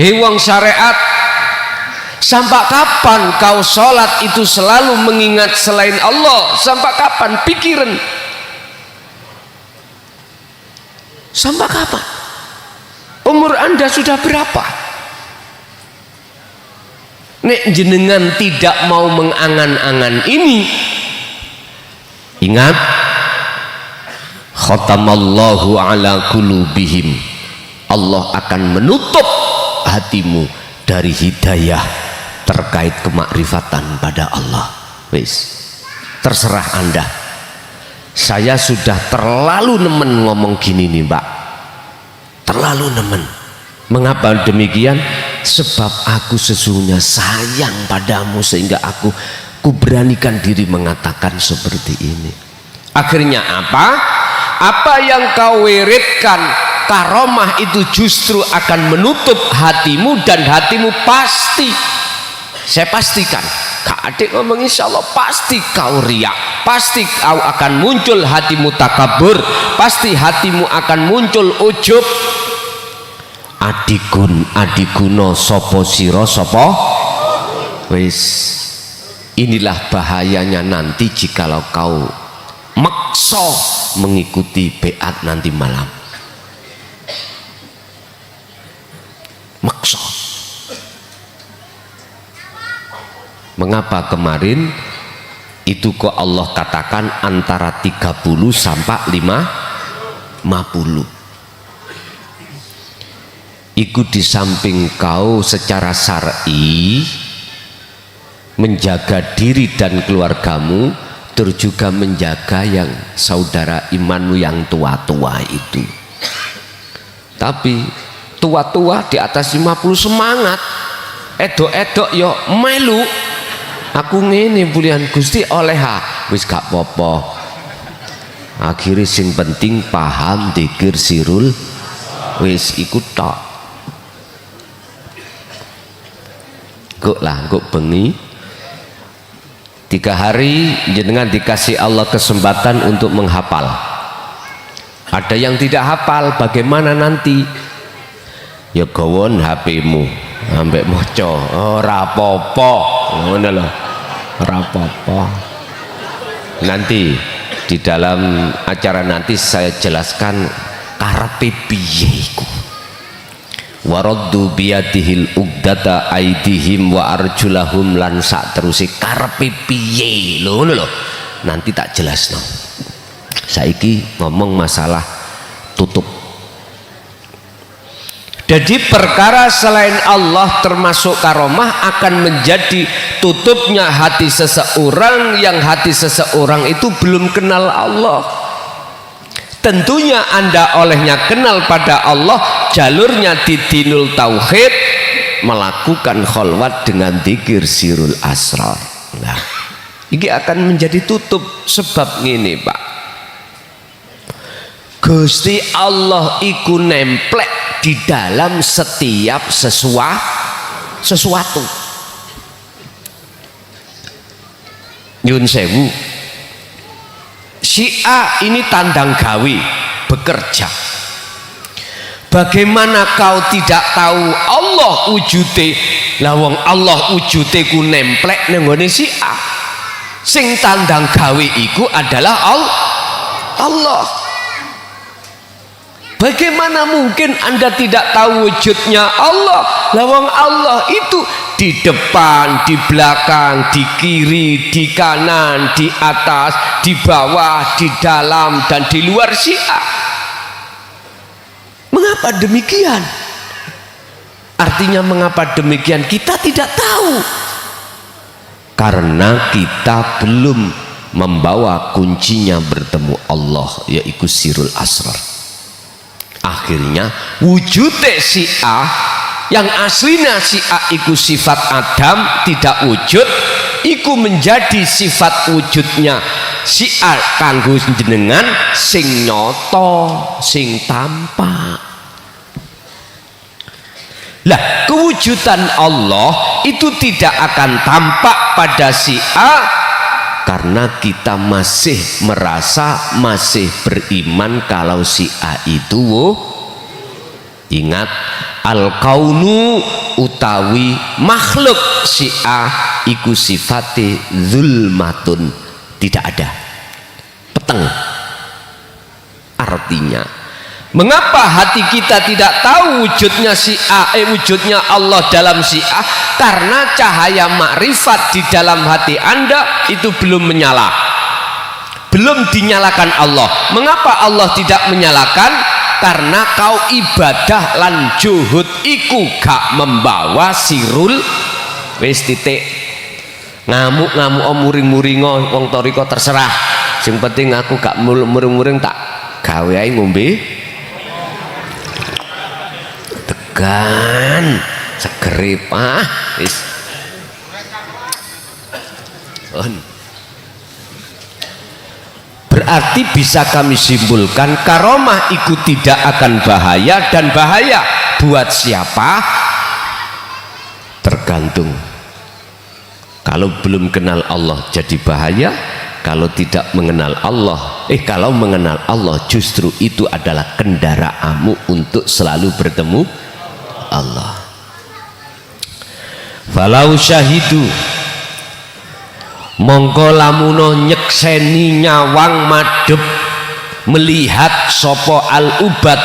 Wong syariat, sampai kapan kau sholat itu selalu mengingat selain Allah? Sampai kapan pikiran? Sampai kapan? Umur anda sudah berapa? Nek jenengan tidak mau mengangan-angan ini, ingat, khatamallahu ala qulubihim, Allah akan menutup hatimu dari hidayah terkait kemakrifatan pada Allah. Wis, terserah anda. Saya sudah terlalu nemen ngomong gini nih Mbak, terlalu nemen. Mengapa demikian? Sebab aku sesungguhnya sayang padamu sehingga aku beranikan diri mengatakan seperti ini. Akhirnya apa? Apa yang kau wiridkan karomah itu justru akan menutup hatimu, dan hatimu pasti, saya pastikan, Kak Adik ngomong insya Allah, pasti kau riak, pasti kau akan muncul hatimu takabur, pasti hatimu akan muncul ujub. Adikun adikuno sopo siro sopo. Wis, inilah bahayanya nanti jikalau kau makso mengikuti beat nanti malam. Makso. Mengapa kemarin itu kok Allah katakan antara 30 sampai 50? Iku di samping kau secara syar'i menjaga diri dan keluargamu, terus juga menjaga yang saudara imanmu yang tua-tua itu. Tapi tua-tua di atas 50 semangat, edok-edok yo melu, aku ngene bulian Gusti oleh wis gak popo. Akhirnya sing penting paham dzikir sirul, wis ikut tok. Kok lah, kok bengi 3 hari jenengan dikasih Allah kesempatan untuk menghafal. Ada yang tidak hafal, bagaimana nanti? Ya gawon HP-mu ambek moco, ora apa-apa, ngono lho, ora apa-apa. Nanti di dalam acara nanti saya jelaskan karepe piye iku. Waraddu biyadihil ugdata aidihim wa arjulahum, lan sak terusi karepe piye lho, ngono lho. Nanti tak jelasno. Saiki ngomong masalah tutup. Jadi perkara selain Allah termasuk karomah akan menjadi tutupnya hati seseorang yang hati seseorang itu belum kenal Allah. Tentunya anda olehnya kenal pada Allah, jalurnya di dinul tauhid, melakukan kholwat dengan dzikir sirul asrar. Nah, ini akan menjadi tutup. Sebab ini Pak, Gusti Allah iku nemplek di dalam setiap sesuatu. Nyun sewu, si A ini tandang gawe, bekerja. Bagaimana kau tidak tahu Allah wujude? Lawang Allah wujude ku nemplek nang ngone si A. Sing tandang gawe iku adalah Allah. Bagaimana mungkin anda tidak tahu wujudnya Allah? Lawang Allah itu di depan, di belakang, di kiri, di kanan, di atas, di bawah, di dalam, dan di luar syiah. Mengapa demikian? Artinya mengapa demikian? Kita tidak tahu. Karena kita belum membawa kuncinya bertemu Allah, yaitu sirul asrar. Akhirnya wujudnya syiah yang aslinya syiah iku sifat Adam tidak wujud, iku menjadi sifat wujudnya syiah kanggo jenengan sing nyoto, sing tampak. Lah kewujudan Allah itu tidak akan tampak pada syiah karena kita masih merasa, masih beriman kalau si A itu ingat al-kaunu utawi makhluk Syiah iku sifate zulmatun, tidak ada, peteng. Artinya mengapa hati kita tidak tahu wujudnya wujudnya Allah dalam Syiah? Karena cahaya makrifat di dalam hati Anda itu belum menyala, belum dinyalakan Allah. Mengapa Allah tidak menyalakan? Karena kau ibadah lan juhud iku gak membawa sirul wis titik. Ngamuk-ngamuk muring-muring wong toriko terserah, sing penting aku gak muring-muring, tak gawe ae ngombe tegan segerip wis. Berarti bisa kami simpulkan karomah itu tidak akan bahaya, dan bahaya buat siapa tergantung. Kalau belum kenal Allah jadi bahaya, kalau tidak mengenal Allah kalau mengenal Allah justru itu adalah kendaraanmu untuk selalu bertemu Allah. Falau syahidu mongko lamuno nyekseni nyawang madhep melihat sopo al-ubad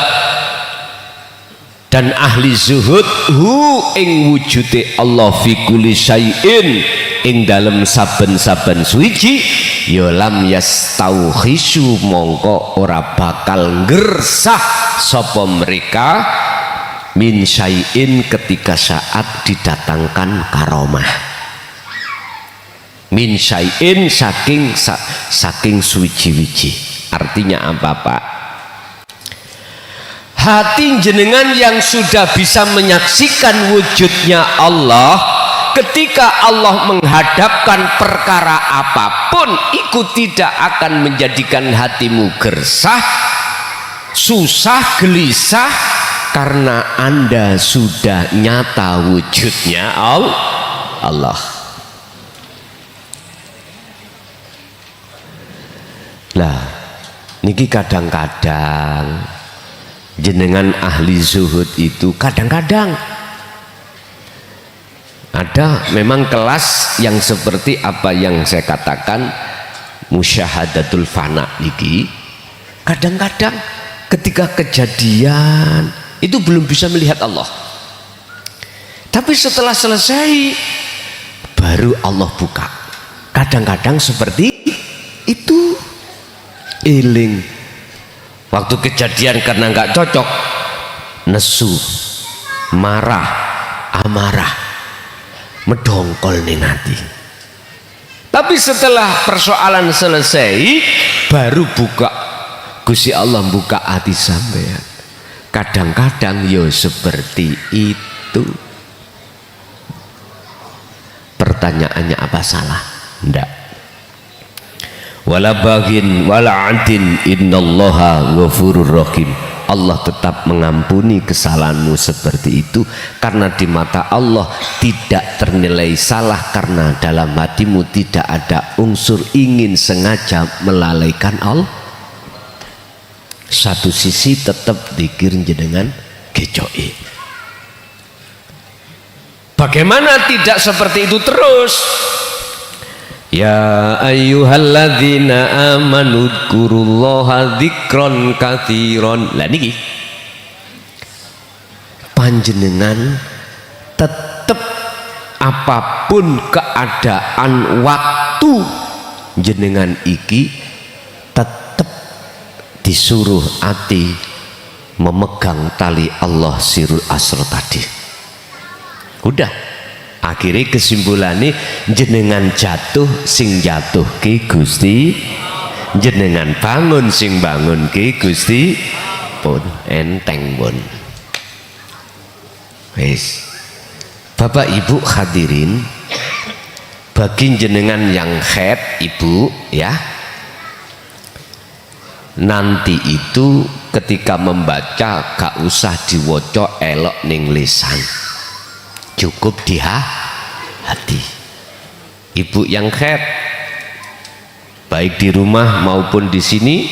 dan ahli zuhud ing wujude Allah fi kulli syai'in ing dalem saben-saben suci, ya lam yastauhisu mongko ora bakal ngersah sopo mereka min syai'in ketika saat didatangkan karomah. Min syai'in saking suci-wici. Artinya apa, Pak? Hati jenengan yang sudah bisa menyaksikan wujudnya Allah, ketika Allah menghadapkan perkara apapun, itu tidak akan menjadikan hatimu gersah, susah, gelisah, karena Anda sudah nyata wujudnya Allah. Lah niki kadang-kadang jenengan ahli zuhud itu kadang-kadang ada memang kelas yang seperti apa yang saya katakan musyahadatul fana niki, kadang-kadang ketika kejadian itu belum bisa melihat Allah, tapi setelah selesai baru Allah buka. Kadang-kadang seperti itu. Iling waktu kejadian karena nggak cocok, nesu, marah, amarah, medongkol ning hati. Tapi setelah persoalan selesai baru buka, Gusti Allah buka hati sampean. Kadang-kadang yo seperti itu. Pertanyaannya apa salah? Ndak. Wala bagin wala antin innallaha ghafurur rahim. Allah tetap mengampuni kesalahanmu seperti itu, karena di mata Allah tidak ternilai salah, karena dalam hatimu tidak ada unsur ingin sengaja melalaikan Allah. Satu sisi tetap dikir jenengan gecoki. Bagaimana tidak seperti itu terus? Ya ayyuhalladzina amanu dzkurullaha dzikron katsiron. Lah niki panjenengan tetep apapun keadaan waktu jenengan iki tetep disuruh ati memegang tali Allah sirul asr tadi. Udah, akhirnya kesimpulannya jenengan jatuh sing jatuh ke Gusti, jenengan bangun sing bangun ke Gusti, pun enteng pun. Wis, Bapak Ibu hadirin, bagi jenengan yang head Ibu ya, nanti itu ketika membaca gak usah diwoco elok ning lisan, cukup di hati. Ibu yang head baik di rumah maupun di sini,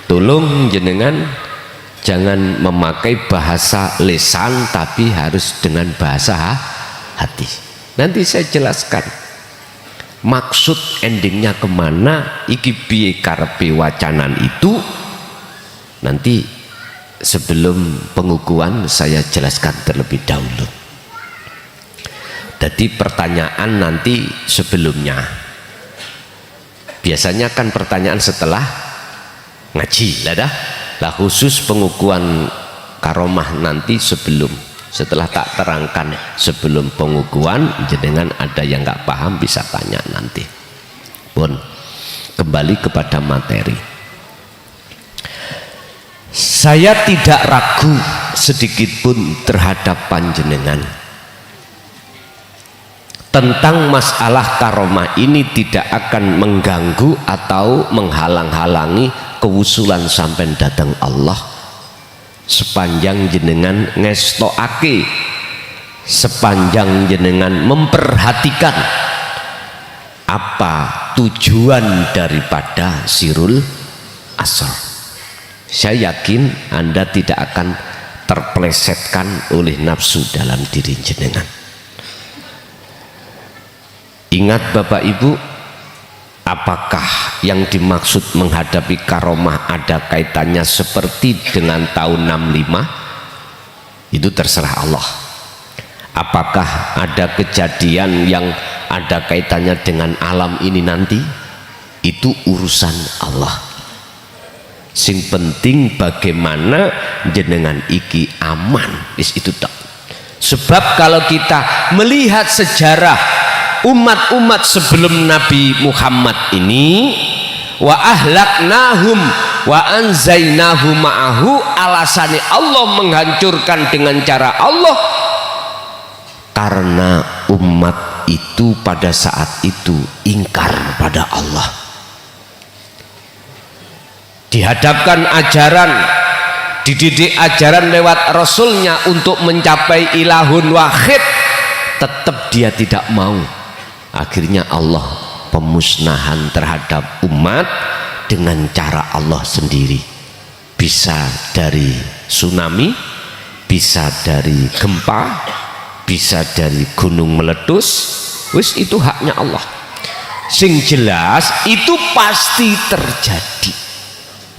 tolong jenengan jangan memakai bahasa lisan, tapi harus dengan bahasa hati. Nanti saya jelaskan maksud endingnya kemana, iki piye karepe wacanan itu. Nanti sebelum pengukuhan saya jelaskan terlebih dahulu. Jadi pertanyaan nanti sebelumnya, biasanya kan pertanyaan setelah ngaji lah, khusus pengukuhan karomah nanti setelah tak terangkan sebelum pengukuhan, jenengan ada yang nggak paham bisa tanya nanti. Pun kembali kepada materi, saya tidak ragu sedikit pun terhadap panjenengan tentang masalah karomah ini tidak akan mengganggu atau menghalang-halangi kewusulan sampai datang Allah, sepanjang jenengan ngestokake, sepanjang jenengan memperhatikan apa tujuan daripada sirul asr. Saya yakin Anda tidak akan terplesetkan oleh nafsu dalam diri jenengan. Ingat Bapak Ibu, apakah yang dimaksud menghadapi karomah ada kaitannya seperti dengan tahun 65? Itu terserah Allah. Apakah ada kejadian yang ada kaitannya dengan alam ini nanti? Itu urusan Allah. Sing penting bagaimana jenengan iki aman, itu tak. Sebab kalau kita melihat sejarah umat-umat sebelum Nabi Muhammad ini, wa ahlaknahum wa anzainahu ma'ahu, alasannya Allah menghancurkan dengan cara Allah karena umat itu pada saat itu ingkar pada Allah. Dihadapkan ajaran, dididik ajaran lewat Rasulnya untuk mencapai ilahun wahid, tetap dia tidak mau. Akhirnya Allah pemusnahan terhadap umat dengan cara Allah sendiri. Bisa dari tsunami, bisa dari gempa, bisa dari gunung meletus, wis itu haknya Allah. Sing jelas itu pasti terjadi.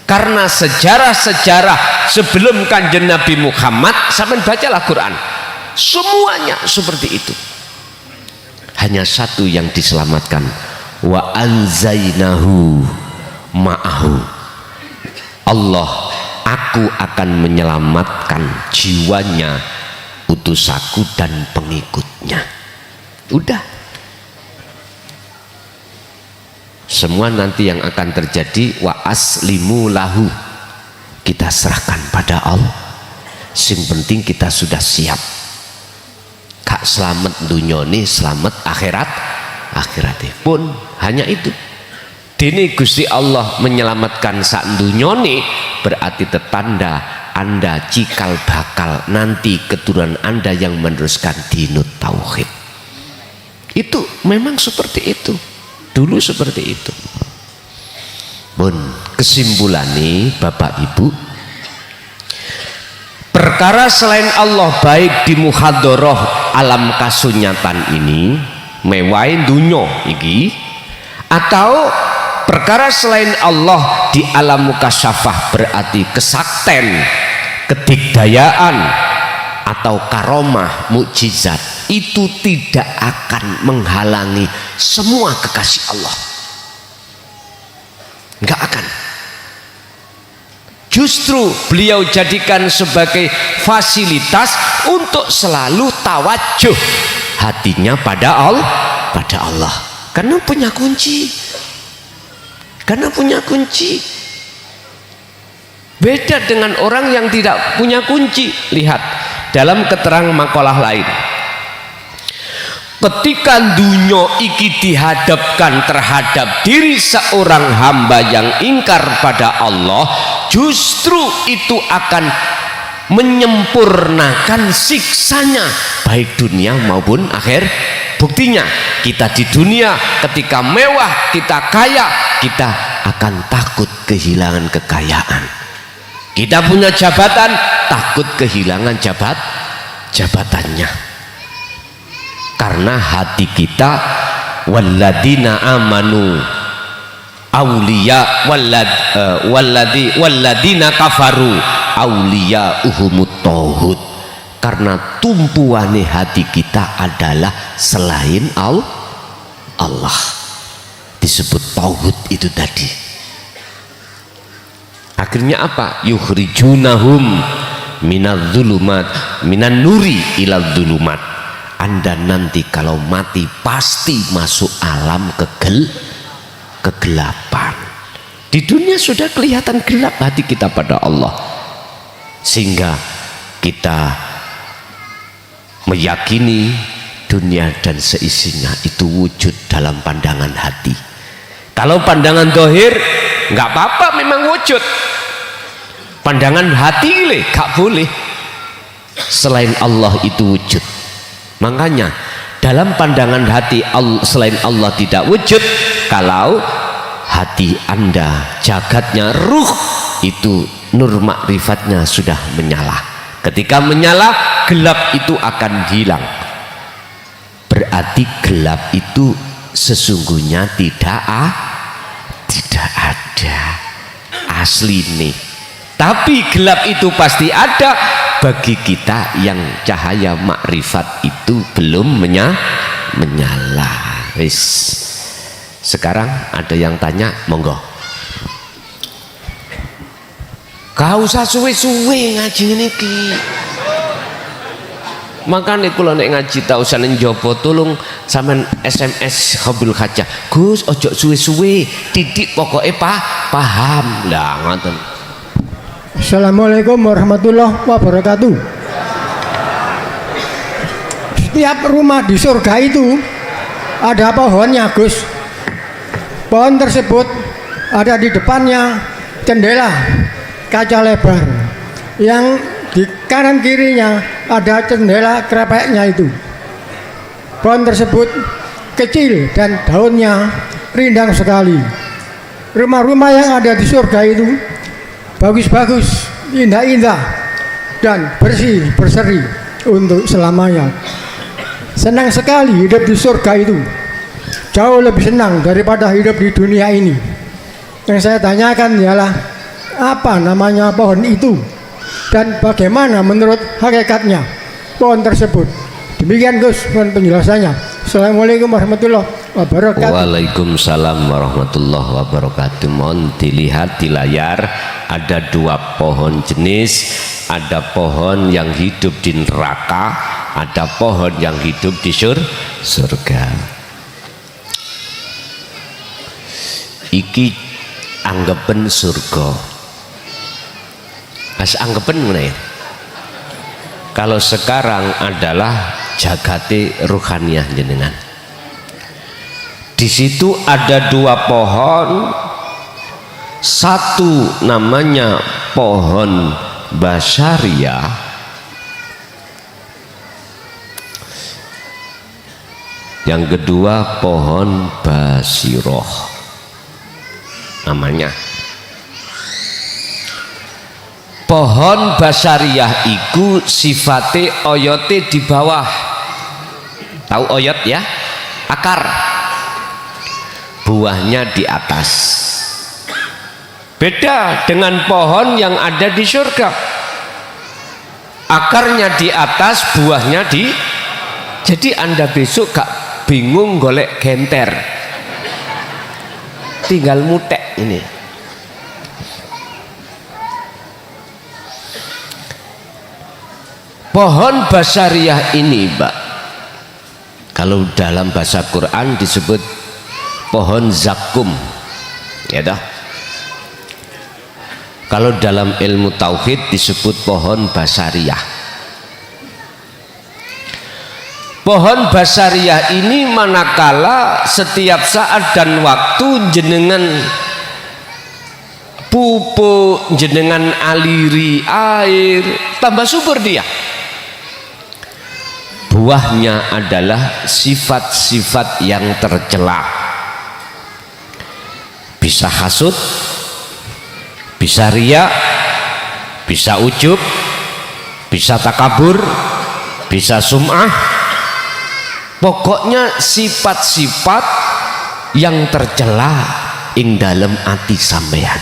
Karena sejarah-sejarah sebelum Kanjeng Nabi Muhammad, sampean bacalah Quran, semuanya seperti itu. Hanya satu yang diselamatkan, wa anzainahu ma'ahu. Allah, aku akan menyelamatkan jiwanya utusaku dan pengikutnya. Udah, semua nanti yang akan terjadi, wa aslimu lahu, kita serahkan pada Allah. Sing penting kita sudah siap. Kak selamat dunyoni, selamat akhiratnya pun hanya itu. Dini Gusti Allah menyelamatkan sak dunyoni, berarti tetanda Anda cikal bakal nanti keturunan Anda yang meneruskan dinut tauhid. Itu memang seperti itu, dulu seperti itu. Pun kesimpulannya Bapak Ibu, perkara selain Allah baik di muhadharah alam kasunyatan ini, mewain dunyo iki, atau perkara selain Allah di alam mukasyafah, berarti kesakten, kedigdayaan atau karomah, mukjizat, itu tidak akan menghalangi semua kekasih Allah. Enggak akan. Justru beliau jadikan sebagai fasilitas untuk selalu tawajuh hatinya pada Allah, karena punya kunci. Beda dengan orang yang tidak punya kunci. Lihat dalam keterangan makalah lain, ketika dunya iki dihadapkan terhadap diri seorang hamba yang ingkar pada Allah, justru itu akan menyempurnakan siksanya baik dunia maupun akhir. Buktinya kita di dunia ketika mewah, kita kaya, kita akan takut kehilangan kekayaan. Kita punya jabatan, takut kehilangan jabatannya. Karena hati kita, walladzina amanu auliya walladzina kafaru auliya uhumut tauhid. Karena tumpuane hati kita adalah selain Allah, disebut tauhid itu tadi. Akhirnya apa? Yukhrijunahum minadz-dzulumat minan nuri ilal dzulumat. Anda nanti kalau mati pasti masuk alam kegelapan. Di dunia sudah kelihatan gelap hati kita pada Allah, sehingga kita meyakini dunia dan seisinya itu wujud dalam pandangan hati. Kalau pandangan dohir nggak apa-apa, memang wujud. Pandangan hati nggak boleh. Selain Allah itu wujud. Makanya dalam pandangan hati selain Allah tidak wujud. Kalau hati Anda, jagatnya, ruh itu nur makrifatnya sudah menyala. Ketika menyala, gelap itu akan hilang. Berarti gelap itu sesungguhnya tidak ada asli nih. Tapi gelap itu pasti ada bagi kita yang cahaya makrifat itu belum menyala. Wis. Sekarang ada yang tanya, monggo. Kau usah suwe-suwe ngaji niki. Makanya kula nek ngaji tak usah njopo, tolong sampean SMS Khabul Kaca. Gus ojo suwe-suwe, titik pokoke paham. Lah ngoten. Assalamualaikum warahmatullahi wabarakatuh. Setiap rumah di surga itu ada pohonnya, Gus. Pohon tersebut ada di depannya jendela kaca lebar, yang di kanan kirinya ada jendela krepeknya itu. Pohon tersebut kecil dan daunnya rindang sekali. Rumah-rumah yang ada di surga itu bagus-bagus, indah-indah, dan bersih-berseri untuk selamanya. Senang sekali hidup di surga itu. Jauh lebih senang daripada hidup di dunia ini. Yang saya tanyakan ialah apa namanya pohon itu dan bagaimana menurut hakikatnya pohon tersebut. Demikian Gus penjelasannya. Assalamualaikum warahmatullahi wabarakatuh. Waalaikumsalam warahmatullahi wabarakatuh. Mohon dilihat di layar, ada dua pohon jenis. Ada pohon yang hidup di neraka, ada pohon yang hidup di surga. Iki anggapan surga. As anggapan mana ya? Kalau sekarang adalah jagate ruhaniyah jenengan. Di situ ada dua pohon. Satu namanya pohon basyariah, yang kedua pohon basiroh namanya. Pohon basyariah iku sifate oyote di bawah. Tahu oyot ya? Akar. Buahnya di atas. Beda dengan pohon yang ada di surga. Akarnya di atas, buahnya di. Jadi Anda besok gak bingung golek genter. Tinggal mutek ini. Pohon basyariah ini, Mbak, kalau dalam bahasa Quran disebut pohon zakum, ya dah. Kalau dalam ilmu tauhid disebut pohon basyariah. Pohon basyariah ini manakala setiap saat dan waktu jenengan pupuk, jenengan aliri air, tambah subur dia. Buahnya adalah sifat-sifat yang tercela. Bisa hasud, bisa riya, bisa ujub, bisa takabur, bisa sum'ah, pokoknya sifat-sifat yang tercela ing dalam ati sampean.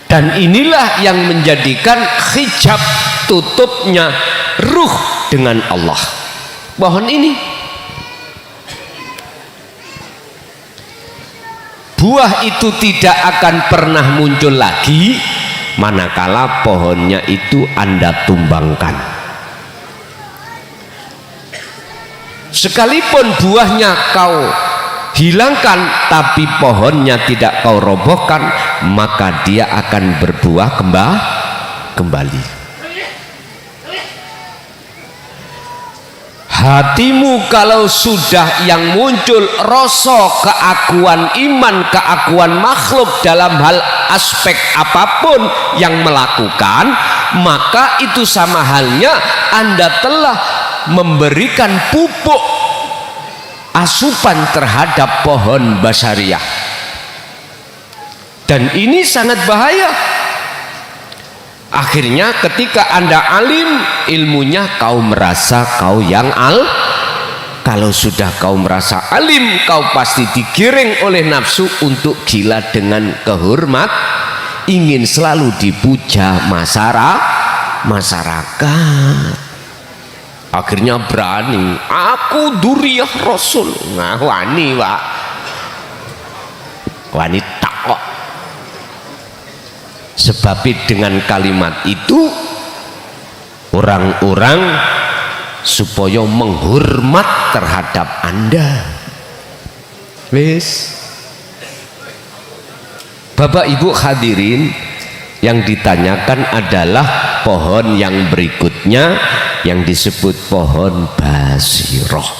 Dan inilah yang menjadikan hijab tutupnya ruh dengan Allah. Pohon ini, buah itu tidak akan pernah muncul lagi manakala pohonnya itu Anda tumbangkan. Sekalipun buahnya kau hilangkan tapi pohonnya tidak kau robohkan, maka dia akan berbuah kembali. Hatimu kalau sudah yang muncul rasa keakuan iman, keakuan makhluk dalam hal aspek apapun yang melakukan, maka itu sama halnya Anda telah memberikan pupuk asupan terhadap pohon basariyah. Dan ini sangat bahaya. Akhirnya ketika Anda alim, ilmunya kau merasa kau yang kalau sudah kau merasa alim, kau pasti digiring oleh nafsu untuk gila dengan kehormat, ingin selalu dipuja masyarakat. Akhirnya berani, aku duriyah Rasul. Nah, wani Pak, wanita kok. Sebab dengan kalimat itu orang-orang supaya menghormat terhadap Anda. Wis, Bapak Ibu hadirin, yang ditanyakan adalah pohon yang berikutnya yang disebut pohon basiroh.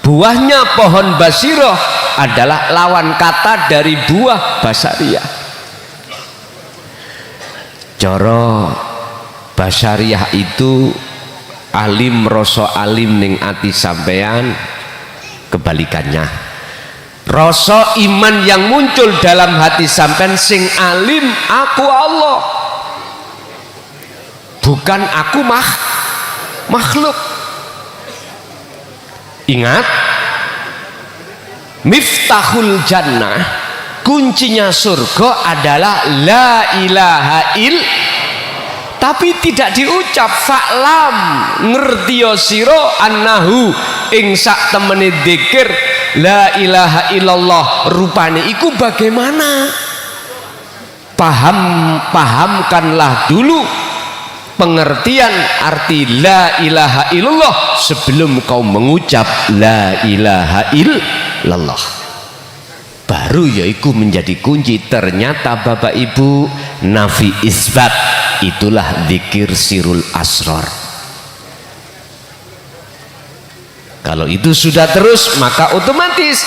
Buahnya pohon basiroh adalah lawan kata dari buah basariyah. Coro basariyah itu alim, rasa alim ning ati sampean, kebalikannya rasa iman yang muncul dalam hati sampean sing alim, aku Allah, bukan aku makhluk. Ingat, miftahul jannah, kuncinya surga adalah la ilaha tapi tidak diucap. Fa'lam, ngertiyo siro annahu ing sak temene dzikir la ilaha illallah, rupane iku bagaimana? Pahamkanlah dulu pengertian arti la ilaha illallah sebelum kau mengucap la ilaha illallah, baru yaitu menjadi kunci. Ternyata Bapak Ibu, nafi isbat itulah zikir sirul asrar. Kalau itu sudah terus, maka otomatis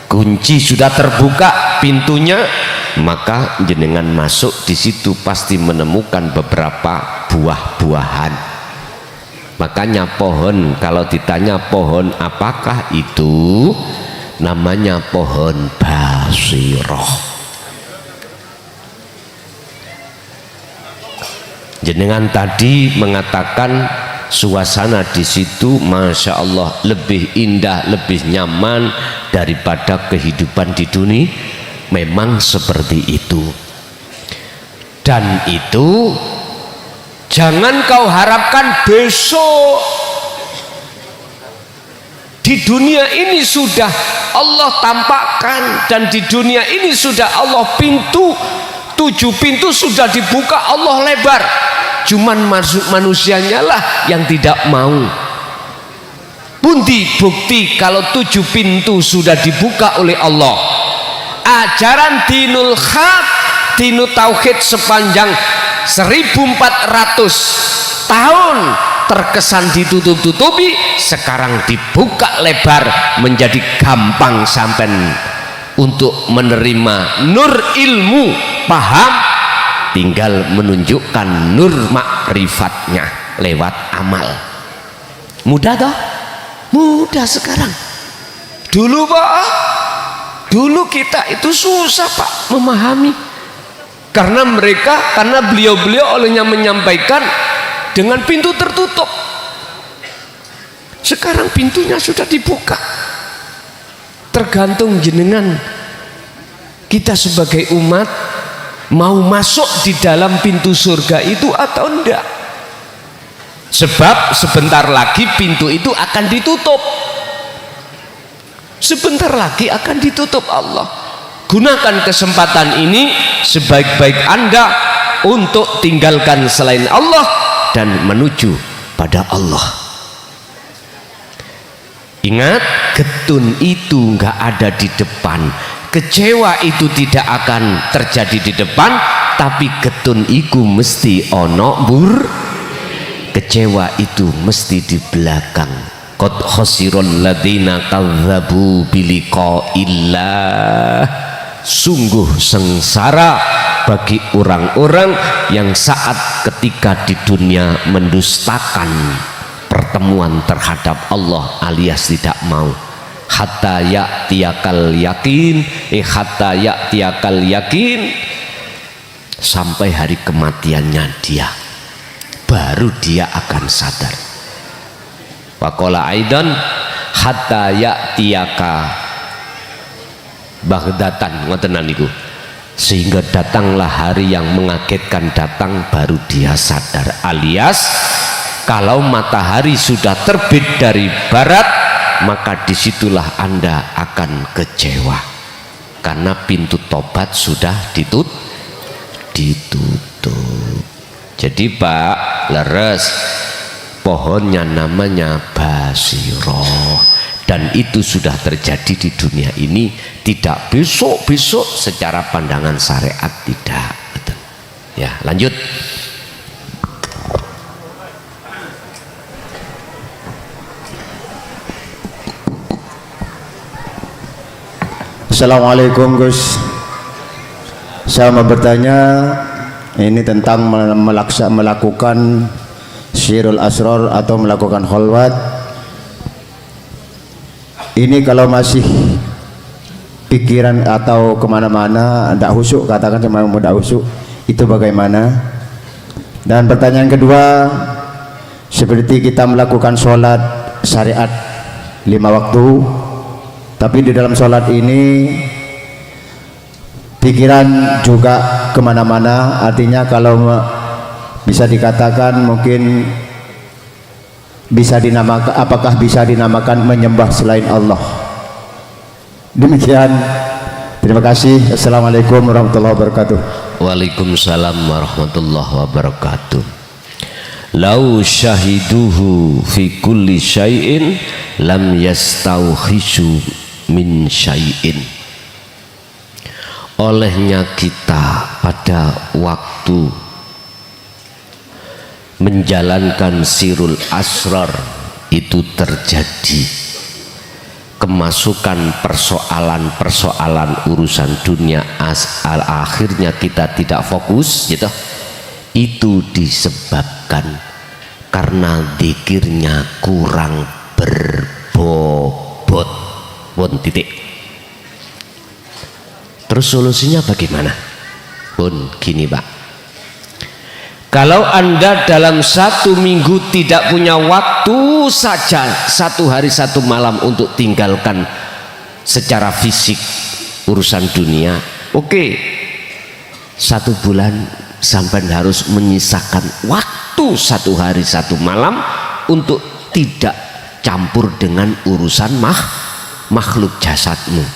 kunci sudah terbuka pintunya, maka jenengan masuk di situ pasti menemukan beberapa buah-buahan. Makanya pohon, kalau ditanya pohon apakah itu, namanya pohon basiroh. Jenengan tadi mengatakan suasana di situ Masya Allah lebih indah, lebih nyaman daripada kehidupan di dunia. Memang seperti itu, dan itu jangan kau harapkan besok. Di dunia ini sudah Allah tampakkan, dan di dunia ini sudah Allah 7 pintu sudah dibuka Allah lebar, cuman manusianya lah yang tidak mau. Pundi bukti kalau 7 pintu sudah dibuka oleh Allah? Ajaran dinul haq, dinu tauhid sepanjang 1400 tahun terkesan ditutup-tutupi, sekarang dibuka lebar menjadi gampang sampai untuk menerima nur ilmu paham, tinggal menunjukkan nur makrifatnya lewat amal. Mudah toh? Mudah sekarang. Dulu Pak, dulu kita itu susah Pak memahami. karena beliau-beliau olehnya menyampaikan dengan pintu tertutup. Sekarang pintunya sudah dibuka. Tergantung jenengan, kita sebagai umat mau masuk di dalam pintu surga itu atau enggak. Sebab sebentar lagi pintu itu akan ditutup. Sebentar lagi akan ditutup Allah. Gunakan kesempatan ini sebaik-baik Anda untuk tinggalkan selain Allah dan menuju pada Allah. Ingat, getun itu nggak ada di depan, kecewa itu tidak akan terjadi di depan, tapi getun itu mesti ono kecewa itu mesti di belakang. Qad khasirul ladzina kadzdzabu biliqa'illah. Sungguh sengsara bagi orang-orang yang saat ketika di dunia mendustakan pertemuan terhadap Allah alias tidak mau. Hatta ya'tiyakal yakin, sampai hari kematiannya dia, baru dia akan sadar. Waqala aidan hatta ya'tiyaka baghdatan, ngoten niku, sehingga datanglah hari yang mengagetkan datang baru dia sadar, alias kalau matahari sudah terbit dari barat, maka disitulah Anda akan kecewa karena pintu tobat sudah ditutup. Jadi Pak, leres, pohonnya namanya basiroh, dan itu sudah terjadi di dunia ini, tidak besok-besok secara pandangan syariat, tidak. Ya, lanjut. Assalamualaikum Gus. Saya mau bertanya ini tentang melakukan syirul asror atau melakukan kholwat. Ini kalau masih pikiran atau kemana-mana tidak husuk, katakan cuma mudah husuk, itu bagaimana? Dan pertanyaan kedua, seperti kita melakukan sholat syariat 5 waktu, tapi di dalam sholat ini pikiran juga kemana-mana, artinya kalau bisa dikatakan mungkin bisa dinamakan, apakah bisa dinamakan menyembah selain Allah? Demikian, terima kasih. Assalamualaikum warahmatullahi wabarakatuh. Waalaikumsalam warahmatullahi wabarakatuh. Lau syahiduhu fi kulli syai'in lam yastauhishu min syai'in. Olehnya kita pada waktu menjalankan sirul asrar itu terjadi kemasukan persoalan-persoalan urusan dunia, akhirnya kita tidak fokus gitu. Itu disebabkan karena zikirnya kurang berbobot. Pun titik. Terus solusinya bagaimana? Pun gini Pak, kalau Anda dalam 1 minggu tidak punya waktu saja 1 hari 1 malam untuk tinggalkan secara fisik urusan dunia, oke, 1 bulan sampai harus menyisakan waktu 1 hari 1 malam untuk tidak campur dengan urusan makhluk jasadmu.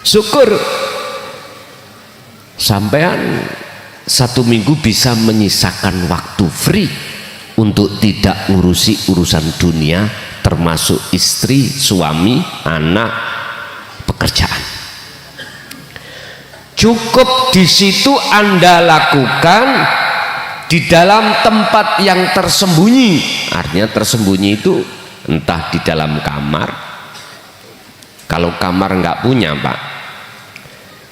Syukur sampean 1 minggu bisa menyisakan waktu free untuk tidak ngurusi urusan dunia, termasuk istri, suami, anak, pekerjaan. Cukup di situ Anda lakukan di dalam tempat yang tersembunyi. Artinya tersembunyi itu entah di dalam kamar. Kalau kamar nggak punya Pak,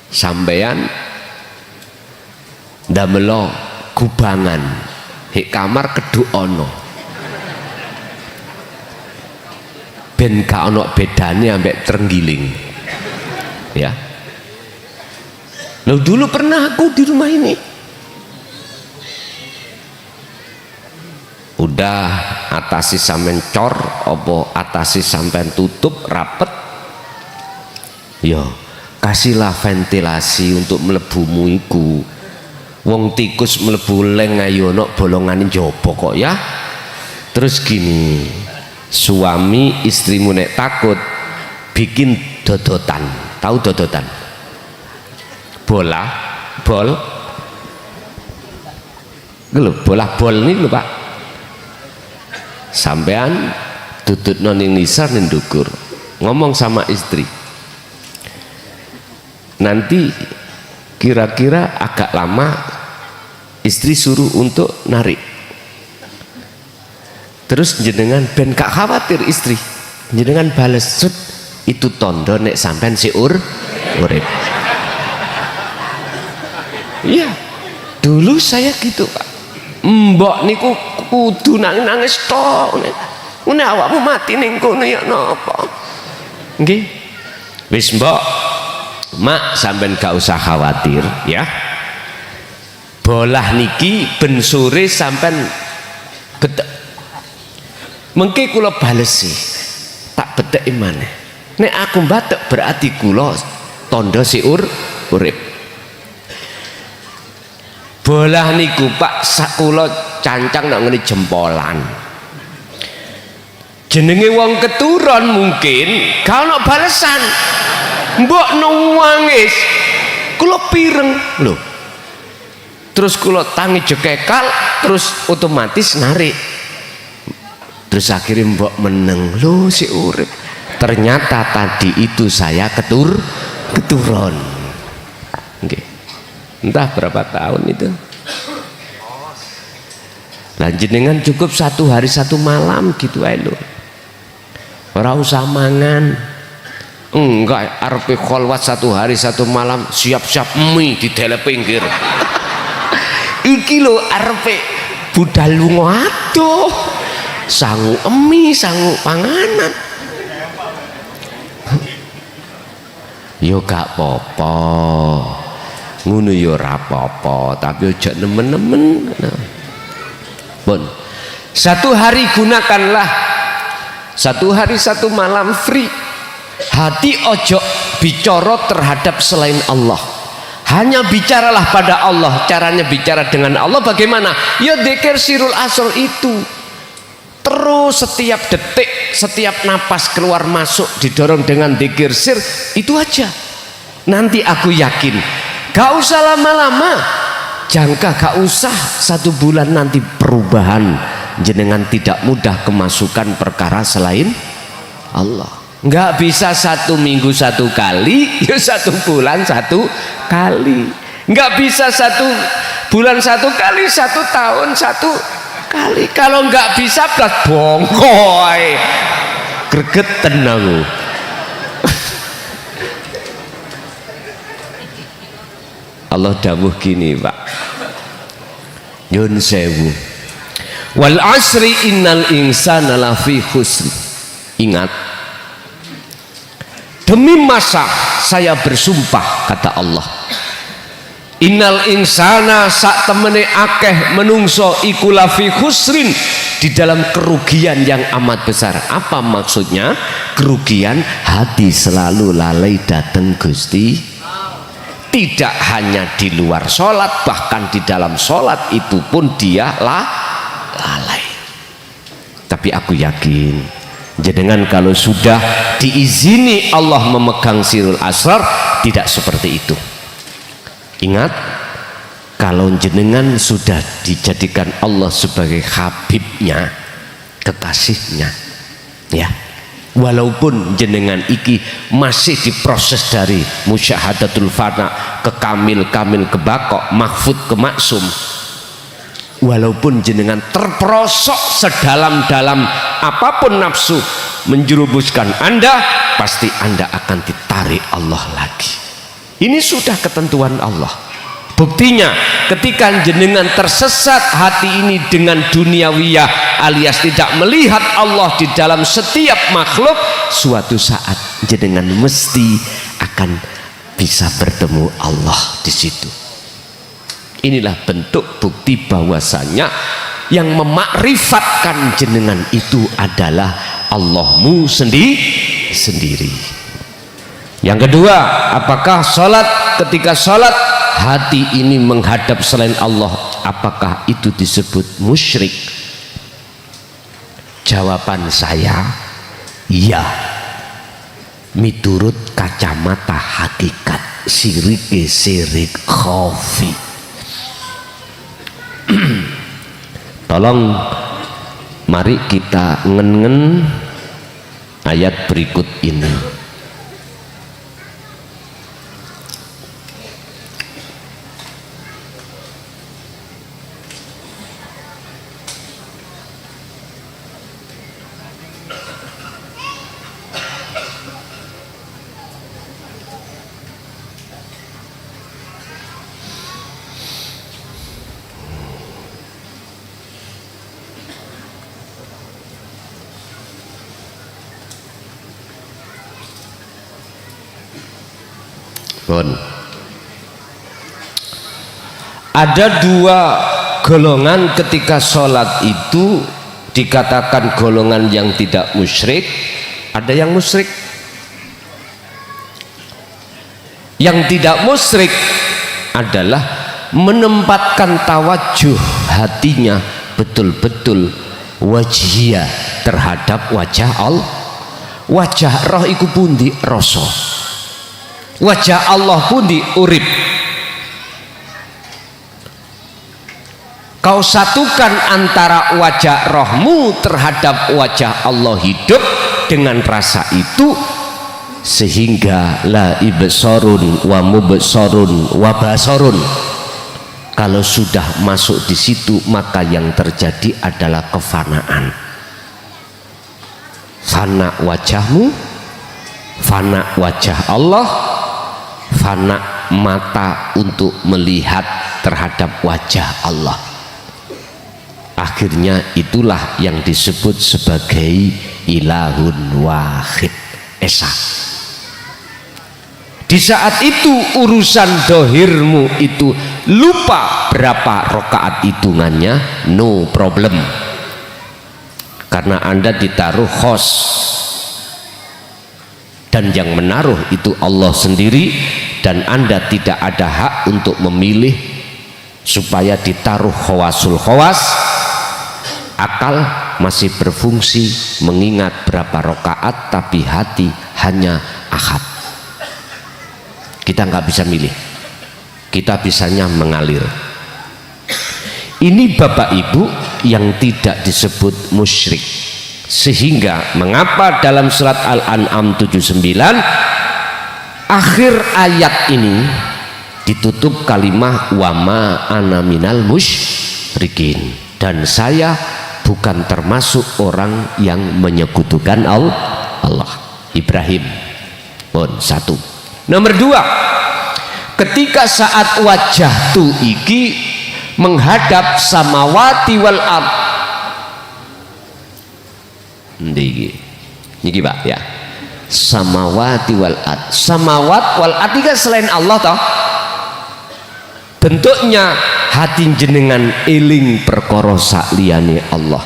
sampean ndamelo kubangan, hek kamar keduk ono, ben gak ono bedane ambek terenggiling, ya. Loh, dulu pernah aku di rumah ini. Udah atasi sampean cor apa atasi sampean tutup rapet, yo kasihlah ventilasi untuk mlebumu iku. Wong tikus mlebu leng ayo ono bolongan njaba kok ya. Terus gini, suami istrimu nek takut bikin dodotan. Tahu dodotan? Bola bol lho, bola bol ini lho Pak, sampean tutut noning nisar nendukur ngomong sama istri, nanti kira-kira agak lama istri suruh untuk narik, terus jenengan ben gak khawatir istri, jenengan bales set, itu tondo nek sampean si urip. Iya, dulu saya gitu Pak. Mbok niku kudu nangis tok. Ngene awakmu mati ning kono ya napa? Nggih. Wis Mbok, Mak sampean gak usah khawatir ya. Bolah niki ben sore sampean betek. Mengke kula balesi. Tak beteki maneh. Nek aku batek berarti kula tondo si urip. Bolah niku Pak sakula cancang nak ngene jempolan. Jenenge wong keturon mungkin gak ono balesan. Mbok nangis. Kula pireng lho. Terus kula tangi jekekal terus otomatis narik. Terus akhirnya mbok meneng lho si urip. Ternyata tadi itu saya keturon. Nggih. Entah berapa tahun itu. Lah jenengan cukup 1 hari 1 malam gitu ae lho. Ora usah mangan. Enggak arepe kholwat 1 hari 1 malam siap-siap mie di dele pinggir. Iki lho arepe budal lunga adoh. Sangu emi, sangu panganan. Yo gak apa-apa. Ngono ya ora apa-apa, tapi aja nemen-nemen. Pun 1 hari gunakanlah 1 hari 1 malam free. Hati ojo bicara terhadap selain Allah. Hanya bicaralah pada Allah. Caranya bicara dengan Allah bagaimana? Ya dzikir sirul asr itu. Terus setiap detik, setiap napas keluar masuk didorong dengan dzikir sir, itu aja. Nanti aku yakin gak usah lama-lama, jangka gak usah 1 bulan nanti perubahan jenengan tidak mudah kemasukan perkara selain Allah. Nggak bisa 1 minggu 1 kali, ya 1 bulan 1 kali. Nggak bisa 1 bulan 1 kali, 1 tahun 1 kali. Kalau nggak bisa belas bongkoy, gregeten aku. Allah dawuh gini Pak, Yun sewu, wal asri innal insana lafi khusri. Ingat, demi masa saya bersumpah kata Allah, innal insana sak temene akeh menungso iku lafi khusrin, di dalam kerugian yang amat besar. Apa maksudnya? Kerugian hati selalu lalai datang Gusti. Tidak hanya di luar sholat, bahkan di dalam sholat itu pun dia lalai. Tapi aku yakin jenengan kalau sudah diizini Allah memegang sirul asrar tidak seperti itu. Ingat, kalau jenengan sudah dijadikan Allah sebagai habibnya, kekasihnya, ya, walaupun jenengan iki masih diproses dari musyahadatul fana ke kamil ke bakok, mahfud ke maksum, walaupun jenengan terperosok sedalam-dalam apapun nafsu menjerumuskan Anda, pasti Anda akan ditarik Allah lagi. Ini sudah ketentuan Allah. Buktinya ketika jenengan tersesat hati ini dengan duniawiyah alias tidak melihat Allah di dalam setiap makhluk, suatu saat jenengan mesti akan bisa bertemu Allah di situ. Inilah bentuk bukti bahwasanya yang memakrifatkan jenengan itu adalah Allahmu sendiri. Yang kedua, apakah ketika sholat hati ini menghadap selain Allah, apakah itu disebut musyrik? Jawaban saya, iya. Miturut kacamata hakikat sirik khafi. Tolong mari kita ngen ayat berikut ini. Ada dua golongan ketika sholat itu dikatakan golongan yang tidak musyrik, ada yang musyrik. Yang tidak musyrik adalah menempatkan tawajuh hatinya betul-betul wajhiyah terhadap wajah Allah. Wajah roh iku pundi rasa, wajah Allah pundi urip. Kau satukan antara wajah rohmu terhadap wajah Allah hidup dengan rasa itu, sehingga la ibsarun wa mubsarun wa basarun. Kalau sudah masuk di situ, maka yang terjadi adalah kefanaan. Fana wajahmu, fana wajah Allah, fana mata untuk melihat terhadap wajah Allah. Akhirnya itulah yang disebut sebagai ilahun wahid esa. Di saat itu urusan dohirmu itu lupa berapa rokaat hitungannya, no problem, karena Anda ditaruh host dan yang menaruh itu Allah sendiri, dan Anda tidak ada hak untuk memilih supaya ditaruh khawasul khawas. Akal masih berfungsi mengingat berapa rokaat, tapi hati hanya ahad. Kita nggak bisa milih, kita bisanya mengalir. Ini Bapak Ibu yang tidak disebut musyrik. Sehingga mengapa dalam surat Al-An'am 79 akhir ayat ini ditutup kalimah wama ana minal musyrikin, dan saya bukan termasuk orang yang menyekutukan Allah. Ibrahim pun satu. Nomor dua, ketika saat wajah tu iki menghadap samawati wal ard. Niki Pak ya. Samawati wal ard. Samawat wal ard itu selain Allah toh. Bentuknya hati jenengan eling perkara sakliyane Allah.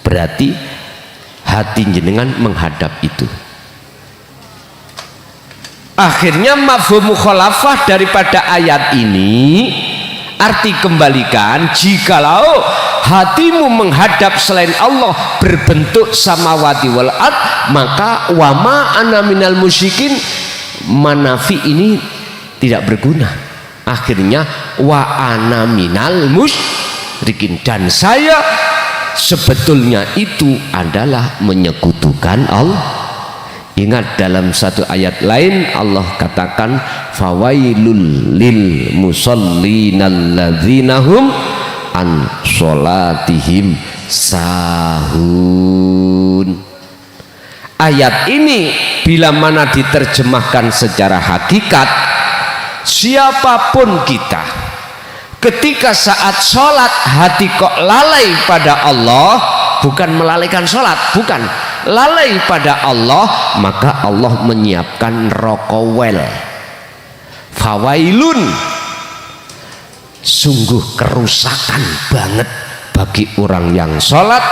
Berarti hati jenengan menghadap itu. Akhirnya mafhum mukhalafah daripada ayat ini, arti kembalikan, jikalau hatimu menghadap selain Allah berbentuk samawati wal ard, maka wama ana minal musyrikin, manafi ini tidak berguna. Akhirnya wa ana minal musyrikin, dan saya sebetulnya itu adalah menyekutukan Allah. Ingat dalam satu ayat lain Allah katakan fawailul lil musallin alladzina hum an sholatihim sahun. Ayat ini bila mana diterjemahkan secara hakikat, siapapun kita ketika saat sholat hati kok lalai pada Allah, bukan melalaikan sholat, bukan, lalai pada Allah, maka Allah menyiapkan rokowel Fawailun, sungguh kerusakan banget bagi orang yang sholat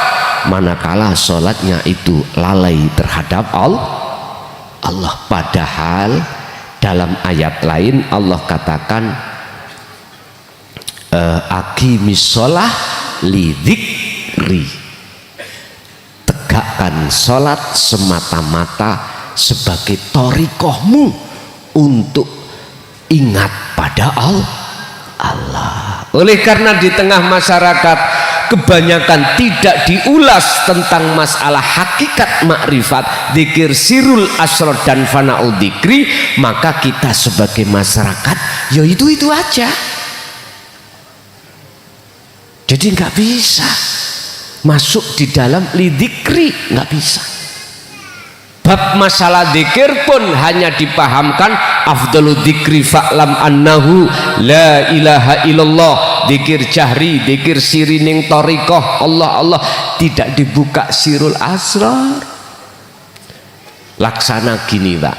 manakala sholatnya itu lalai terhadap Allah. Padahal dalam ayat lain Allah katakan aqimis sholah lidzikri, tegakkan sholat semata-mata sebagai thariqahmu untuk ingat pada Allah. Oleh karena di tengah masyarakat kebanyakan tidak diulas tentang masalah hakikat makrifat, dzikir sirul asrar dan fanaul dzikri, maka kita sebagai masyarakat ya itu aja. Jadi nggak bisa masuk di dalam lidzikri, nggak bisa. Bab masalah dzikir pun hanya dipahamkan afdalu dzikri fa'lam annahu la ilaha illallah, dzikir jahri, dzikir siri ning thariqah Allah, tidak dibuka sirul asrar. Laksana gini Pak,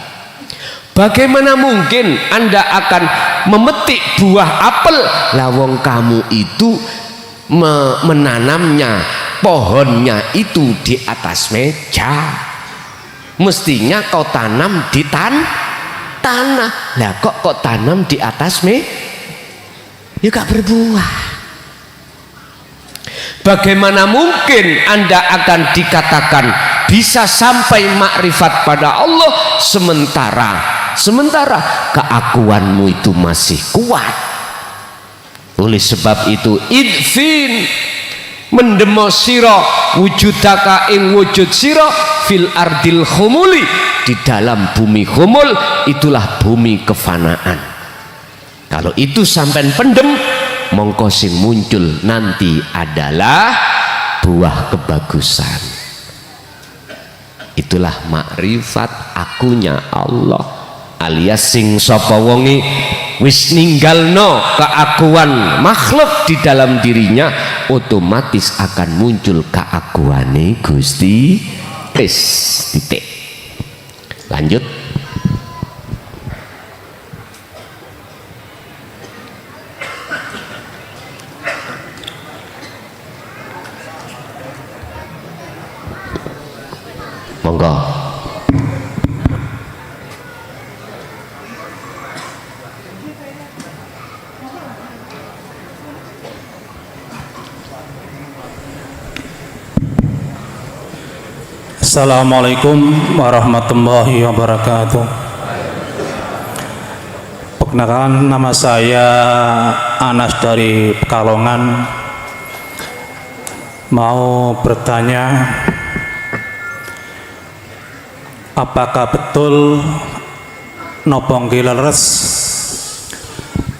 bagaimana mungkin Anda akan memetik buah apel lawong kamu itu menanamnya pohonnya itu di atas meja? Mestinya kau tanam di tanah. Lah kok tanam di atas ya gak berbuah. Bagaimana mungkin Anda akan dikatakan bisa sampai makrifat pada Allah sementara keakuanmu itu masih kuat. Oleh sebab itu idfin mendemo sira wujudaka ing wujud sira fil ardil khumuli, di dalam bumi khumul, itulah bumi kefanaan. Kalau itu sampai pendem, mongko sing muncul nanti adalah buah kebagusan. Itulah makrifat akunya Allah, alias sing sapa wonge wis ninggalno keakuan makhluk di dalam dirinya, otomatis akan muncul keakuane Gusti. Titik. Lanjut. Monggo. Assalamualaikum warahmatullahi wabarakatuh. Perkenalkan, nama saya Anas dari Pekalongan. Mau bertanya, apakah betul nopong leres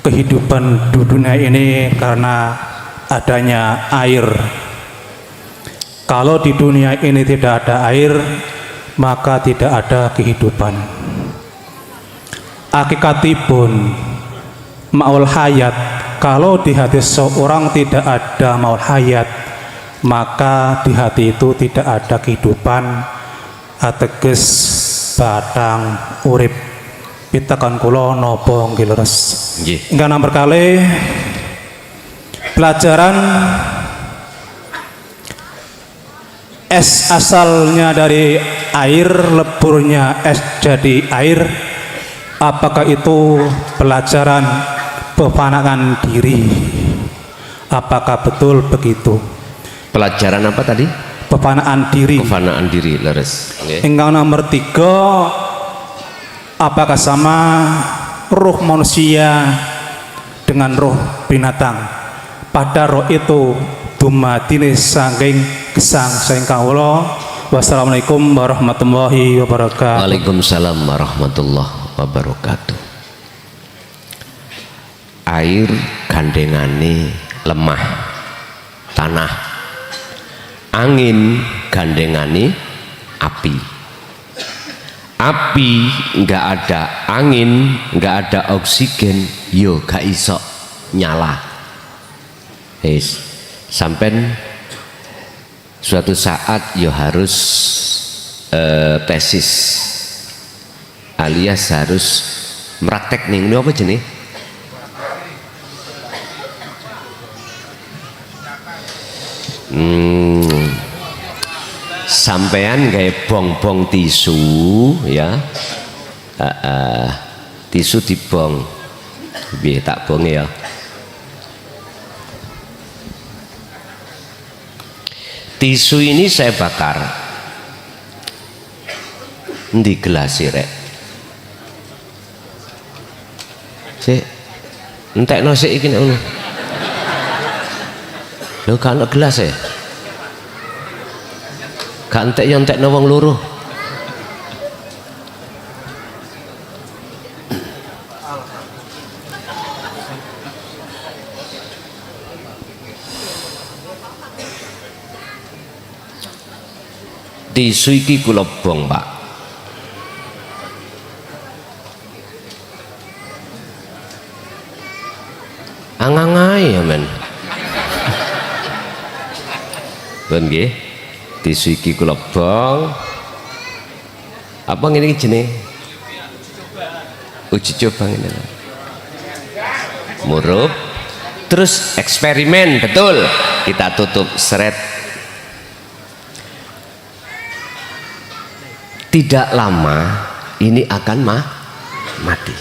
kehidupan di dunia ini karena adanya air? Kalau di dunia ini tidak ada air, maka tidak ada kehidupan. Hakikatipun maul hayat, kalau di hati seorang tidak ada maul hayat, maka di hati itu tidak ada kehidupan, ateges batang urip. Pitakan kula napa nggih leres. Nggih. Ingkang nomor kalih, pelajaran es asalnya dari air, leburnya es jadi air. Apakah itu pelajaran pefanaan diri? Apakah betul begitu? Pelajaran apa tadi? Pefanaan diri. Pefanaan diri, leres. Ingkang nomor 3, apakah sama ruh manusia dengan ruh binatang? Pada roh itu dumadine saking gesang saking kawula. Wassalamualaikum warahmatullahi wabarakatuh. Waalaikumsalam warahmatullahi wabarakatuh. Air gandengane lemah, tanah. Angin gandengane api. Api nggak ada angin, nggak ada oksigen, yo gak iso nyala. Sampai suatu saat yo harus tesis alias harus Meraktek nih, ini apa jenis? Sampean kayak bong-bong tisu ya, tisu dibong, biar tak bong ya. Tisu ini saya bakar di gelas rek. Sik, entekno sik iki nek ngono. Lho kan gelas ya. Gak entek yang entekno wong loro. Tisu iki kula bong, Pak. Angangai ya men. Ben nggih. Tisu iki kula bong. Apa ngene iki jenenge? Uji coba ngene. Murup. Terus eksperimen, betul. Kita tutup seret. Tidak lama ini akan mati.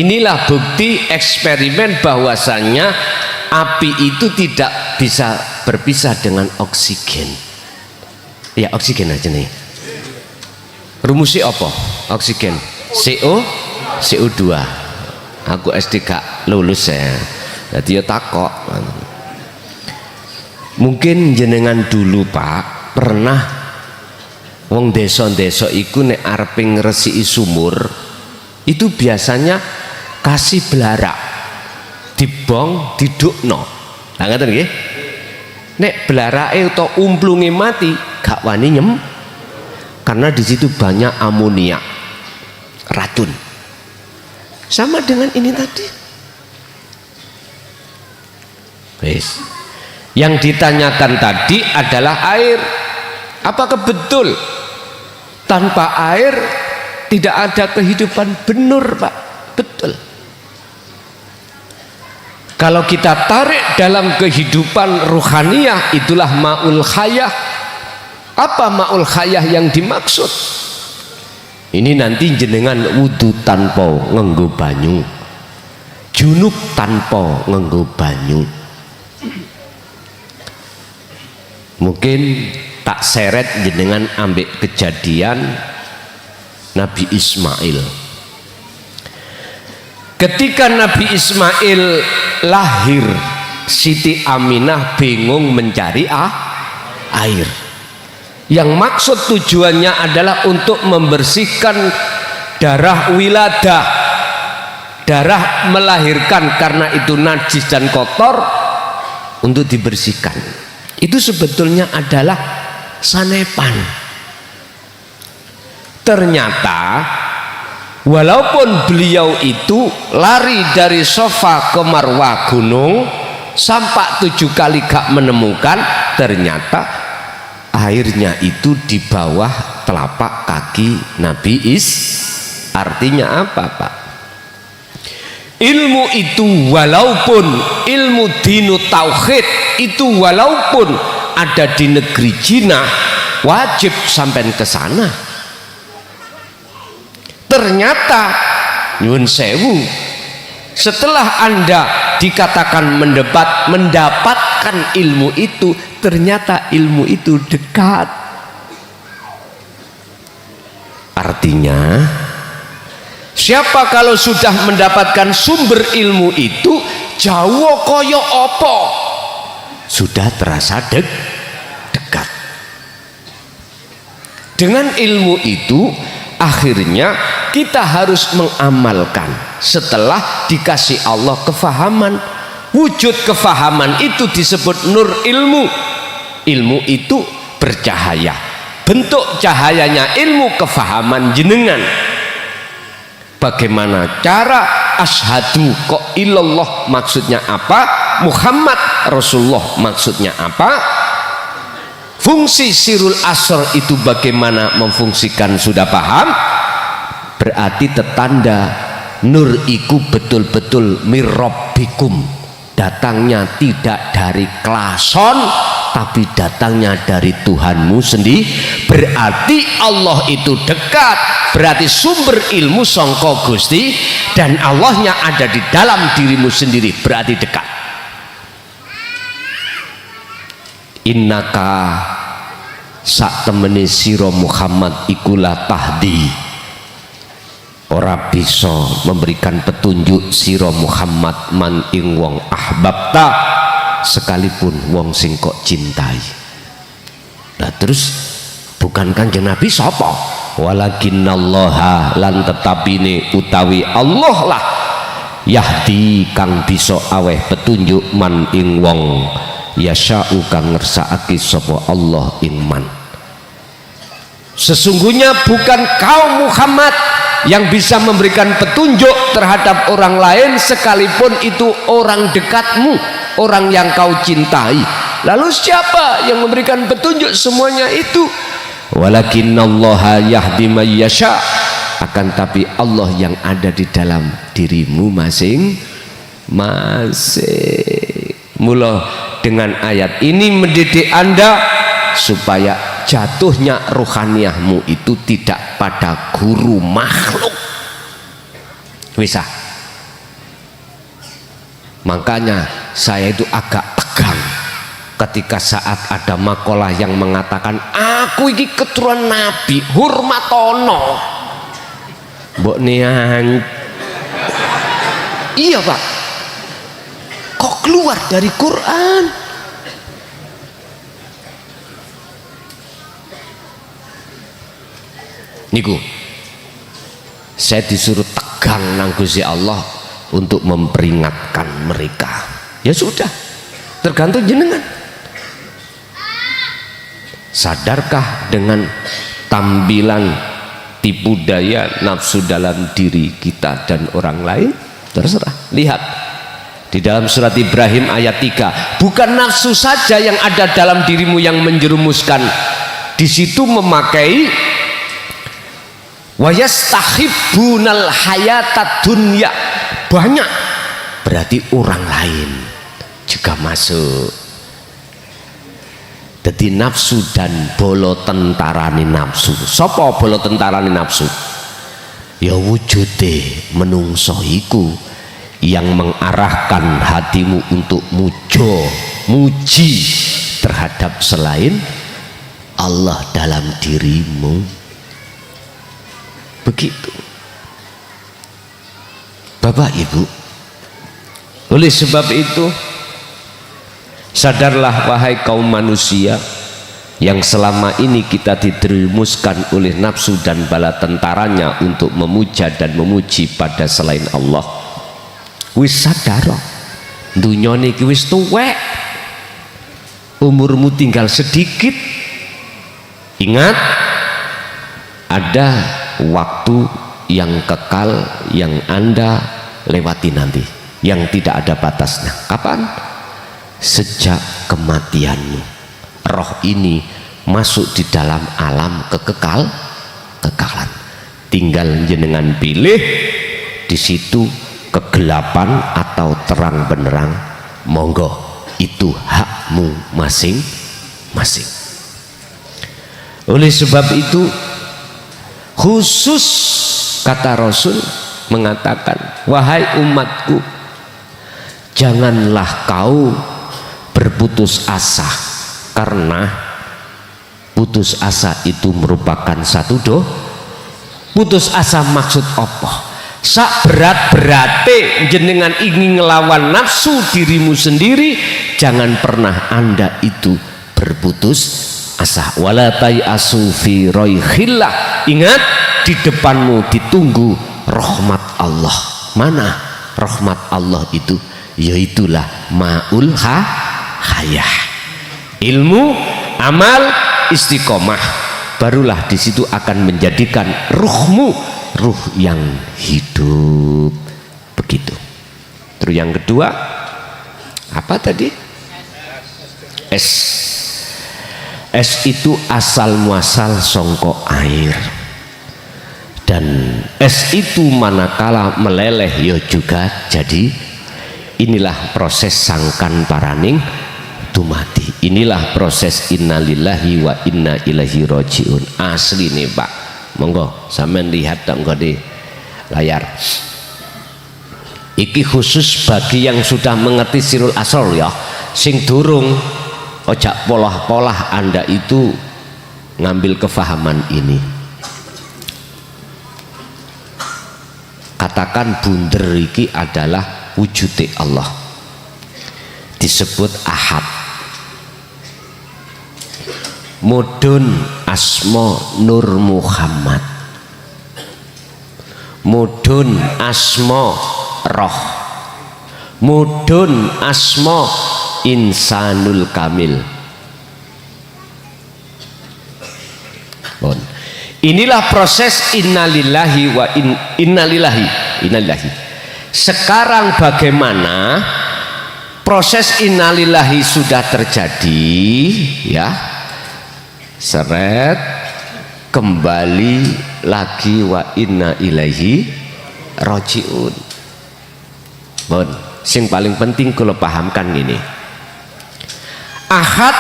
Inilah bukti eksperimen bahwasannya api itu tidak bisa berpisah dengan oksigen. Ya oksigen aja nih. Rumusnya apa? Oksigen. CO2. Aku SD gak lulus ya. Jadi ya takok. Mungkin jenengan dulu Pak pernah wong desa-desa iku nek arep ngresiki sumur itu biasanya kasih belarak dibong didukno. Lah ngoten nggih. Nek belarake utawa umplunge mati gak wani nyem karena di situ banyak amonia racun. Sama dengan ini tadi. Wes. Yang ditanyakan tadi adalah air. Apakah betul tanpa air tidak ada kehidupan? Benar Pak, betul. Kalau kita tarik dalam kehidupan ruhaniyah, itulah ma'ul hayah. Apa ma'ul hayah yang dimaksud? Ini nanti jenengan wudu tanpa nganggo banyu, junub tanpa nganggo banyu. Mungkin tak seret jenengan ambek kejadian Nabi Ismail. Ketika Nabi Ismail lahir, Siti Aminah bingung mencari air. Yang maksud tujuannya adalah untuk membersihkan darah wiladah, darah melahirkan, karena itu najis dan kotor, untuk dibersihkan. Itu sebetulnya adalah sanepan. Ternyata walaupun beliau itu lari dari Sofa ke Marwah gunung sampai 7 kali gak menemukan, ternyata airnya itu di bawah telapak kaki Nabi Artinya apa Pak? Ilmu itu walaupun ilmu dinu tauhid itu walaupun ada di negeri Cina, wajib sampai ke sana. Ternyata nyun sewu, setelah Anda dikatakan mendapatkan ilmu itu, ternyata ilmu itu dekat. Artinya siapa kalau sudah mendapatkan sumber ilmu itu, Jawa koyo opo, sudah terasa dekat. Dengan ilmu itu akhirnya kita harus mengamalkan. Setelah dikasih Allah kefahaman, wujud kefahaman itu disebut nur ilmu. Ilmu itu bercahaya. Bentuk cahayanya ilmu kefahaman jenengan. Bagaimana cara asyhadu kok ilallah maksudnya apa, Muhammad Rasulullah maksudnya apa, fungsi sirul asrar itu bagaimana memfungsikan sudah paham, berarti tetanda nur iku betul-betul mirrabbikum, datangnya tidak dari klason tapi datangnya dari Tuhanmu sendiri. Berarti Allah itu dekat, berarti sumber ilmu sangka Gusti, dan Allahnya ada di dalam dirimu sendiri, berarti dekat. Innaka sak temene sira Muhammad ikulah tahdi, ora bisa memberikan petunjuk sira Muhammad man ing wong ahbabta, sekalipun wong sing kok cintai. Nah terus bukan Kanjeng Nabi sapa? Walakinallaha, lan tetapine utawi Allah lah, yahdi kang bisa aweh petunjuk man ing wong yasha'u kang ngersakake sapa Allah ing man. Sesungguhnya bukan kaum Muhammad yang bisa memberikan petunjuk terhadap orang lain sekalipun itu orang dekatmu, orang yang kau cintai. Lalu siapa yang memberikan petunjuk semuanya itu? Walakinallaha yahdi may yasha, akan tapi Allah yang ada di dalam dirimu masing-masing. Mula dengan ayat ini mendidik Anda supaya jatuhnya ruhaniyahmu itu tidak pada guru makhluk. Bisa. Makanya saya itu agak tegang ketika saat ada makalah yang mengatakan aku ini keturunan Nabi Hurmatono. Mbok nian. Iya Pak. Kok keluar dari Quran? Niku saya disuruh tegang nang Gusti Allah untuk memperingatkan mereka. Ya sudah, tergantung jenengan. Sadarkah dengan tampilan tipu daya nafsu dalam diri kita dan orang lain? Terserah. Lihat di dalam surat Ibrahim ayat 3, bukan nafsu saja yang ada dalam dirimu yang menjerumuskan. Di situ memakai wa yastahibbunal hayatad dunya, banyak, berarti orang lain juga masuk. Jadi nafsu dan bolo tentarane nafsu. Sapa bolo tentarane nafsu? Ya wujude menungso iku yang mengarahkan hatimu untuk muji terhadap selain Allah dalam dirimu. Begitu Bapak Ibu. Oleh sebab itu sadarlah wahai kaum manusia yang selama ini kita dijerumuskan oleh nafsu dan bala tentaranya untuk memuja dan memuji pada selain Allah. Wis sadar dunya niki wis tuwek, umurmu tinggal sedikit. Ingat, ada waktu yang kekal yang Anda lewati nanti, yang tidak ada batasnya. Kapan? Sejak kematianmu. Roh ini masuk di dalam alam kekekalan. Tinggal jenengan pilih di situ kegelapan atau terang benderang. Monggo, itu hakmu masing-masing. Oleh sebab itu khusus kata Rasul mengatakan, wahai umatku, janganlah kau berputus asa, karena putus asa itu merupakan satu dosa. Putus asa maksud apa? Sak berat-berate jenengan ingin ngelawan nafsu dirimu sendiri, jangan pernah Anda itu berputus asa. Wala tayasu fi roihillah. Ingat, di depanmu ditunggu rahmat Allah. Mana rahmat Allah itu? Yaitulah ma'ul hayah. Ilmu, amal, istiqomah, barulah di situ akan menjadikan ruhmu ruh yang hidup. Begitu. Terus yang kedua apa tadi? Es itu asal muasal songkok air, dan es itu manakala meleleh ya juga jadi. Inilah proses sangkan paraning dumati. Inilah proses innalillahi wa inna ilaihi rajiun. Asli nih Pak, monggo sampean lihat dong di layar. Iki khusus bagi yang sudah mengerti sirul asrar ya. Sing durung ojak polah-polah Anda itu ngambil kefahaman ini. Katakan bunder iki adalah wujud Allah, disebut ahad. Mudun asma Nur Muhammad, mudun asma roh, mudun asma insanul kamil. Bon. Inilah proses innalillahi wa innalillahi. Sekarang bagaimana proses innalillahi sudah terjadi ya, seret kembali lagi wa inna ilaihi rajiun. Bon, sing paling penting kalau pahamkan gini, ahad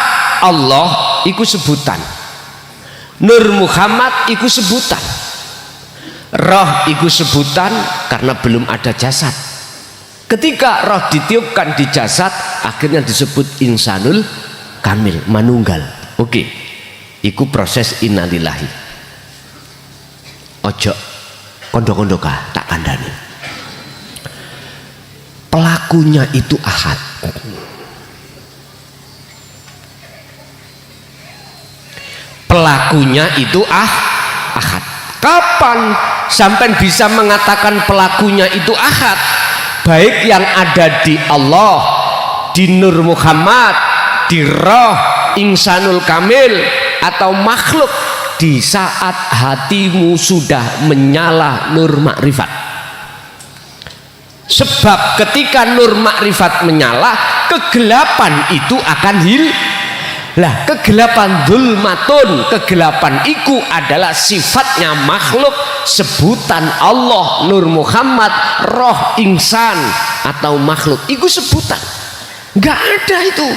Allah iku sebutan, Nur Muhammad iku sebutan, roh iku sebutan karena belum ada jasad. Ketika roh ditiupkan di jasad akhirnya disebut insanul kamil, manunggal. Oke, iku proses innalillahi. Ojo kondo-kondo kah tak kandani. Pelakunya itu ahad. Pelakunya itu ahad. Kapan sampai bisa mengatakan pelakunya itu ahad? Baik yang ada di Allah, di Nur Muhammad, di roh insanul kamil, atau makhluk di saat hatimu sudah menyala nur makrifat. Sebab ketika nur makrifat menyala, kegelapan itu akan hilang. Lah, kegelapan dzulmatun, kegelapan itu adalah sifatnya makhluk, sebutan Allah, Nur Muhammad, roh insan atau makhluk itu sebutan. Enggak ada itu.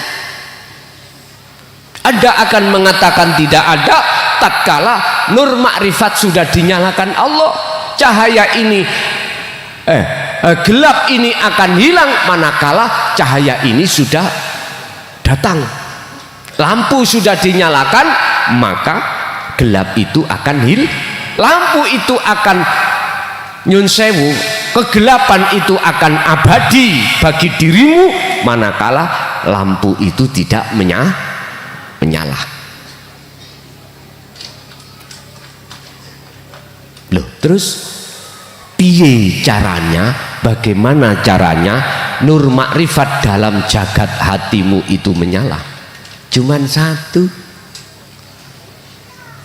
Anda akan mengatakan tidak ada tatkala nur makrifat sudah dinyalakan Allah. Cahaya ini gelap ini akan hilang manakala cahaya ini sudah datang. Lampu sudah dinyalakan, maka gelap itu akan hilang. Lampu itu akan nyun sewu, kegelapan itu akan abadi bagi dirimu manakala lampu itu tidak menyala. Loh, terus piye caranya? Bagaimana caranya nur makrifat dalam jagat hatimu itu menyala? Cuman satu,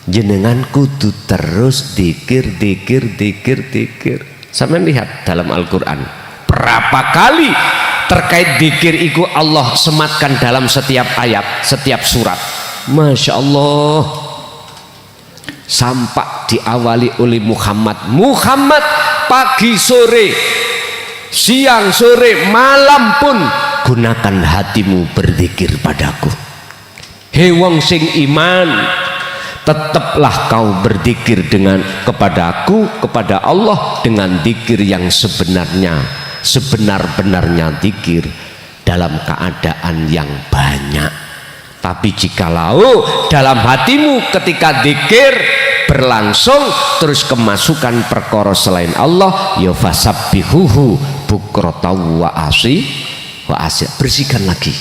jenengan kudu terus dikir. Sampai lihat dalam Al-Quran berapa kali terkait dikir itu Allah sematkan dalam setiap ayat, setiap surat. Masya Allah, sampai diawali oleh Muhammad pagi sore, siang sore, malam pun gunakan hatimu berzikir padaku. Hei wong sing iman, tetaplah kau berzikir kepadaku, kepada Allah dengan zikir yang sebenar-benarnya zikir dalam keadaan yang banyak. Tapi jikalau dalam hatimu ketika zikir berlangsung terus kemasukan perkara selain Allah, ya fasabbihuhu bukratan wa asy, bersihkan lagi.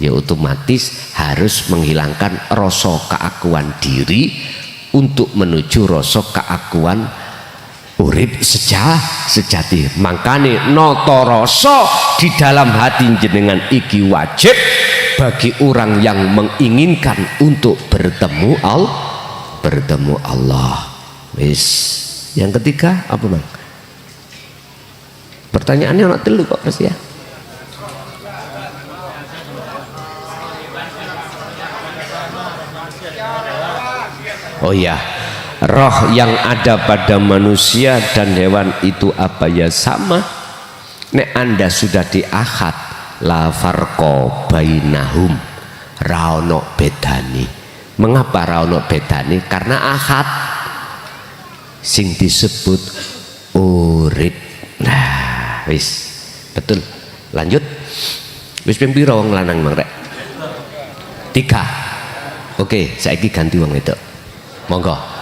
Ya otomatis harus menghilangkan rasa keakuan diri untuk menuju rasa keakuan urip sejati. Makanya noto rasa di dalam hati jenengan iki wajib bagi orang yang menginginkan untuk bertemu Allah. Wis. Yang ketiga apa Bang? Pertanyaannya anak telu kok pasti ya. Oh ya, roh yang ada pada manusia dan hewan itu apa ya sama. Nek anda sudah di akad, la farqo bainahum, ra ono bedane. Mengapa ra ono bedane? Karena akad sing disebut urip. Nah, wis betul. Lanjut. Wis ping pira wong lanang mang rek? 3. Oke, saiki ganti wong wedok. Monggo.